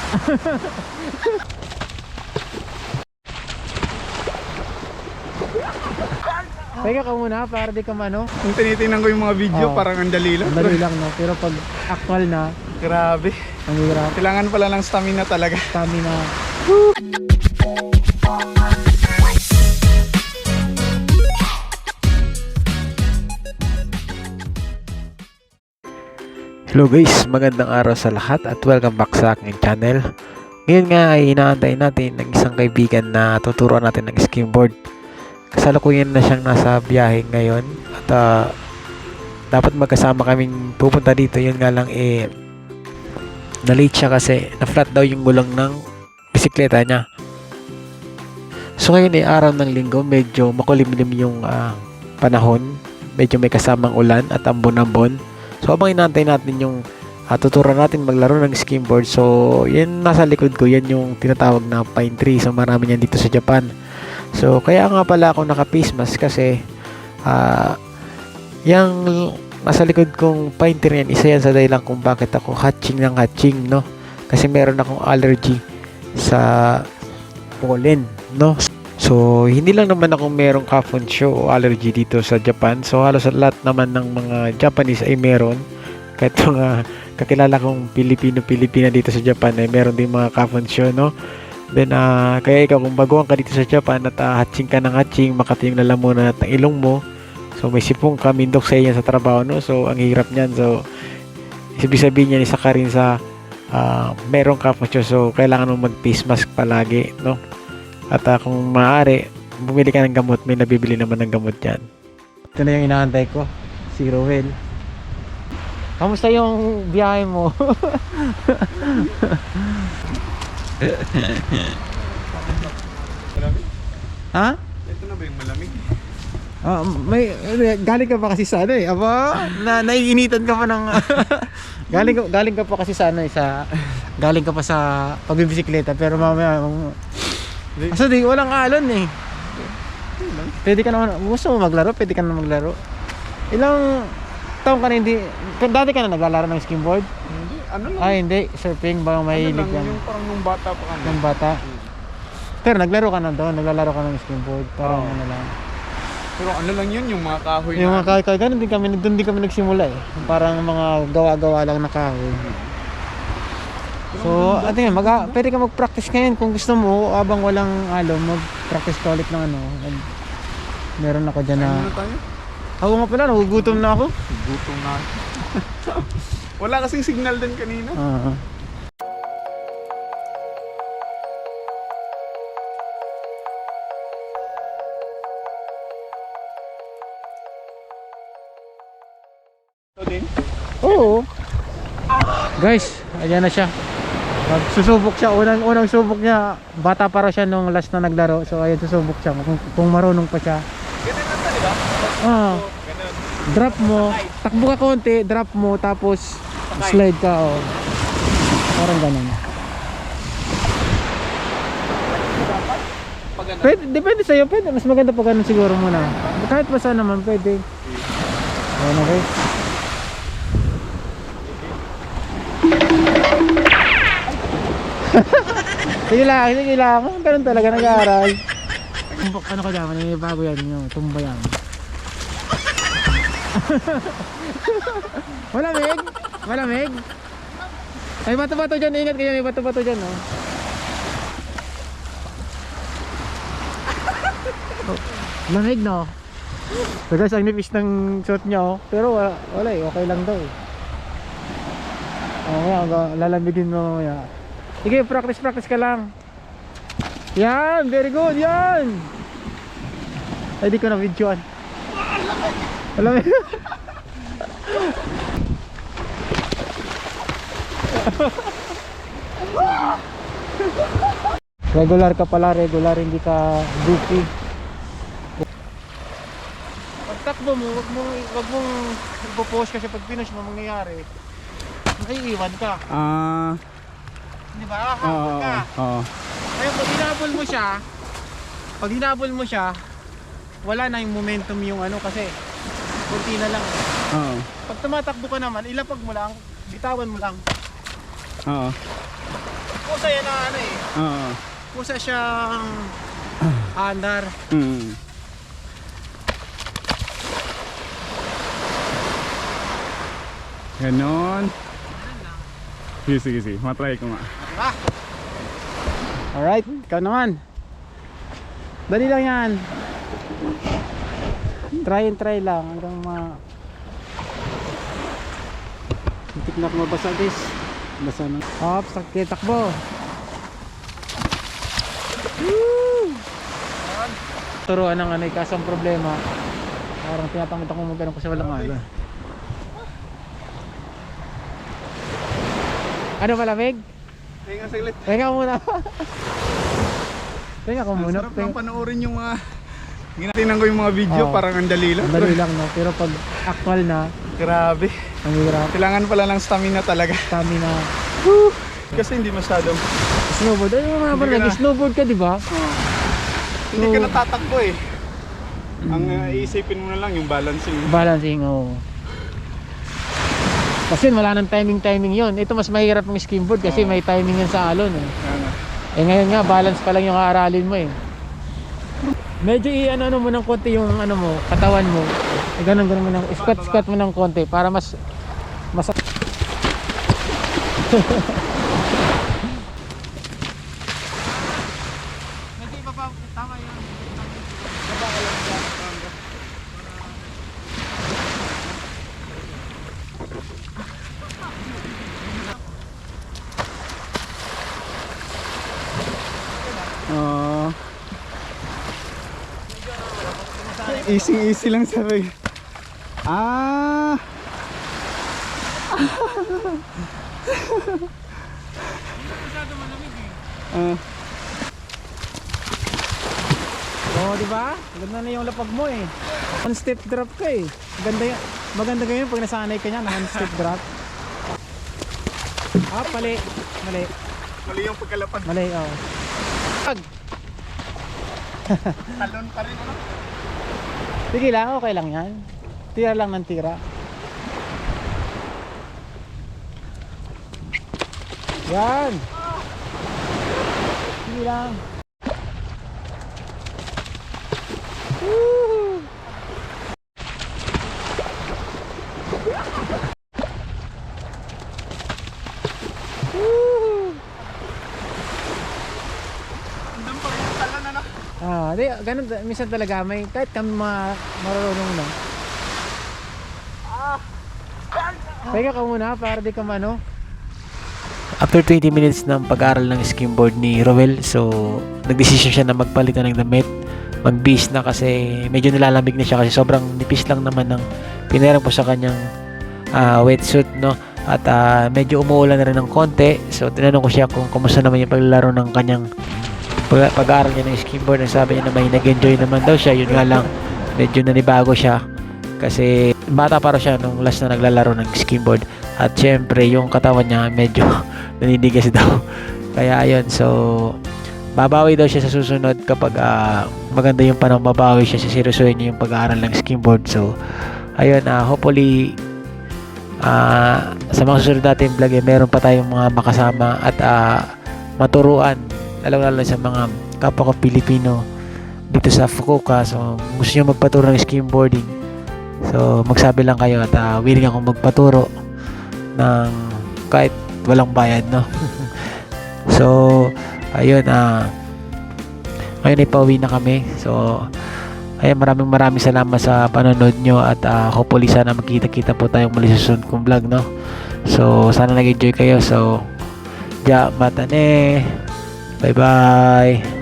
Teka ka muna para di ka mano. Kung tinitingnan ko yung mga video, parang ang dali lang. Ang dali lang, no? Pero pag actual na, Grabe. ang hirap. Kailangan pala ng stamina talaga. Stamina. Hello guys, magandang araw sa lahat at welcome back sa aking channel. Ngayon nga ay inaantay natin ng isang kaibigan na tuturuan natin ng skimboard. Kasalukuyan na siyang nasa biyahe ngayon at dapat magkasama kaming pupunta dito. Yun nga lang na-late siya kasi na-flat daw yung gulong ng bisikleta niya. So ngayon ay araw ng linggo, medyo makulimlim yung panahon. Medyo may kasamang ulan at ambon-ambon. So habang inaantay natin yung tuturuan natin maglaro ng skimboard. So yan nasa likod ko, yan yung tinatawag na pine tree. So marami yan dito sa Japan. So kaya nga pala ako naka-face mask kasi yung nasa likod kong pine tree yan, isa yan sa dahilan kung bakit ako hatching ng hatching, no? Kasi meron akong allergy sa pollen, no? So hindi lang naman ako merong kafuncho o allergy dito sa Japan. So halos lahat naman ng mga Japanese ay meron. Kahit mga kakilala kong Pilipina dito sa Japan ay meron din mga kafuncho, no? Then kaya ikaw kung baguhan ka dito sa Japan at hatching ka ng hatching, makati yung lalamunan at ng ilong mo. So may sipong ka, mindok sa iyo sa trabaho, no? So ang hirap niyan. So ibig sabihin niyan, isa ka rin sa merong kafuncho. So kailangan mo mag-face mask palagi, no? At kung maaari, bumili ka ng gamot. May nabibili naman ng gamot yan. Ito na yung inaantay ko, si Rowel. Kamusta yung biyahe mo? Ha? Ito na ba yung malamig? Galing ka pa kasi sa ano eh. Aba, naiinitan ka pa ng galing ka pa kasi sa ano eh, galing ka pa sa pagbibisikleta pero mamaya kasi di walang alon eh. Pwede ka naman, gusto mo maglaro, pwede ka naman maglaro. Ilang taon ka na hindi, dati ka na naglalaro ng skimboard? Hindi, ano lang. Hindi, surfing ba mahilig Ano lang, yan? yung parang nung bata pa kami. Ng bata. Pero naglaro ka na doon, naglalaro ka ng skimboard, parang ano lang. Pero ano lang yun, yung mga kahoy Yung na. mga kahoy, ganun din kami, doon din kami nagsimula eh. Parang mga gawa-gawa lang na kahoy. So, ating pwede ka mag-practice ngayon kung gusto mo, habang walang mag-practice ka ulit ng ano. Meron ako dyan na. Ano na tayo? Ako nga pala, nagugutom na ako. Gutom na. Wala kasing signal din kanina. Ito din. Oo. Guys, ayan na siya. Susubok siya. Unang subok niya, bata pa raw siya nung last na naglaro. So ayun, susubok siya kung marunong pa siya. Ganun lang talaga? Ganun. Drop mo, takbo ka konti, drop mo, tapos slide ka. Parang ganun. Pwede, depende sa'yo. Pwede, mas maganda pa ganun siguro muna. Kahit pa saan naman, pwede. Ayan na guys. Sige lang. Ganun talaga nag-aaral. Ano ka dyan? Bago yan. Tumba yan. Malamig? May bato-bato dyan. Ingat kayo. May bato-bato dyan. Oh. Lamig, no? So guys, ang nipis ng suot niya. Oh. Pero wala eh. Okay lang daw eh. Lalamigin mo mamaya. Sige, practice ka lang. Yan, very good, yan. Ay, di ko na videoan. Alam mo. Regular ka pala, hindi ka goofy. Pag takbo mo, wag mong ipopost kasi pag finish mo mangyayari. Naiiwan ka. Di ba? Habol ka. Oo. Kaya pag hinabol mo siya, wala na yung momentum yung kasi kunti na lang. Oo. Pag tumatakbo ka naman, ilapag mo lang, bitawan mo lang. Oo. Pusa yan na ano eh. Oo. Pusa siyang andar. Ganon. Sige, sige, sige. Matry ko nga. Ah. Alright, ikaw naman. Dali lang yan. Try and try lang hanggang Muntik na mabasa guys. Basa na. Hop, sakit takbo. Woo! Turuan ng ano, kasang problema. Parang tinatamad ako mag-ano kasi walang ala. Ano malamig? Tinga saglit. Tenga muna. Tenga ko muna. Sarap lang panoorin yung mga... Tingnan ko yung mga video, Oo. parang ang dali lang. Dali lang no, pero pag actual na, Grabe. ang hirap. Kailangan pala ng stamina talaga. Stamina. Kasi hindi masyadong... Snowboard. Ano nga ba? Hindi ka na- Nag-snowboard ka, di ba? Hindi ka natatakbo eh. Ang iisipin mo na lang yung balancing. Balancing, oo. Kasi wala nang timing yun. Ito mas mahirap yung skimboard kasi may timing yan sa alon eh. Ano. Eh ngayon nga, balance pa lang yung aaralin mo eh. Medyo i-ano mo ng konti yung ano mo, katawan mo. Eh, ganun mo ng squat mo ng konti para mas Medyo iba pa, tama yun. Easy lang sabi. Ah. Oh, di ba? Ganda na yung lapag mo eh. One step drop ka eh. Maganda ganyan pag nasanay ka niya na one step drop. Ah, mali. Mali yung pagkalapag. Mali, oh. Pag. Talon pa rin ano? Sige lang, okay lang yan. Tira lang ng tira. Yan. Sige lang. Woo! Woo! Andun pa rin yung talon ano? Di, ganun, minsan talaga may, kahit kami marunong na. Teka ka muna para di ka mano. After 20 minutes ng pag-aaral ng skimboard ni Roel, so nagdesisyon siya na magpalitan ng damit, magbihis na kasi medyo nilalamig na siya kasi sobrang nipis lang naman ng pinirang po sa kanyang wetsuit, no? At medyo umuulan na rin ng konti, so tinanong ko siya kung kumusta naman yung paglalaro ng kanyang pag-aaral niya ng skimboard. Ang sabi niya na may nag-enjoy naman daw siya, yun nga lang medyo nanibago siya kasi bata para siya nung last na naglalaro ng skimboard at syempre yung katawan niya medyo naninigas daw, kaya ayun, so babawi daw siya sa susunod kapag maganda yung panahon, babawi siya sa seryosohin niya yung pag-aaral ng skimboard. So ayun, hopefully sa mga susunod natin vlog meron pa tayong mga makasama at maturuan lalo sa mga kapwa ko Pilipino dito sa Fukuoka. So gusto nyo magpaturo ng skimboarding, so magsabi lang kayo at willing akong magpaturo ng kahit walang bayad, no? So ayun, ngayon ay pauwi na kami. So ayun, maraming salamat sa panonood nyo at hopefully sana magkita-kita po tayong muli sa susunod kong vlog, no? So sana nag-enjoy kayo. So ja matane, bye bye.